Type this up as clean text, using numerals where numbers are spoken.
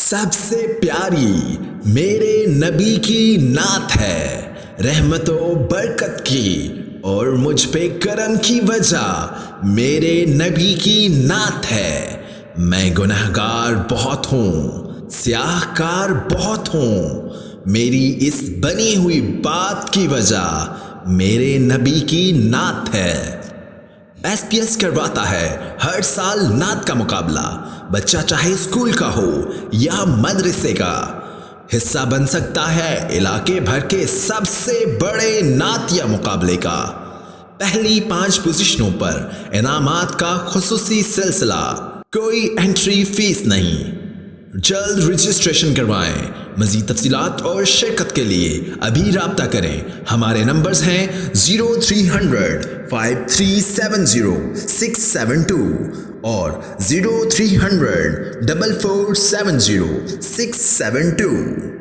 سب سے پیاری میرے نبی کی نعت ہے، رحمت و برکت کی اور مجھ پہ کرم کی وجہ میرے نبی کی نعت ہے۔ میں گنہگار بہت ہوں، سیاہ کار بہت ہوں، میری اس بنی ہوئی بات کی وجہ میرے نبی کی نعت ہے۔ ایس پی ایس کرواتا ہے ہر سال نعت کا مقابلہ، بچہ چاہے اسکول کا ہو یا مدرسے کا، حصہ بن سکتا ہے علاقے بھر کے سب سے بڑے نعتیہ مقابلے کا۔ پہلی 5 پوزیشنوں پر انعامات کا خصوصی سلسلہ، کوئی انٹری فیس نہیں۔ جلد رجسٹریشن کروائیں۔ مزید تفصیلات اور شرکت کے لیے ابھی رابطہ کریں۔ ہمارے نمبرز ہیں 0300 5370 672 اور 0300 4470 672۔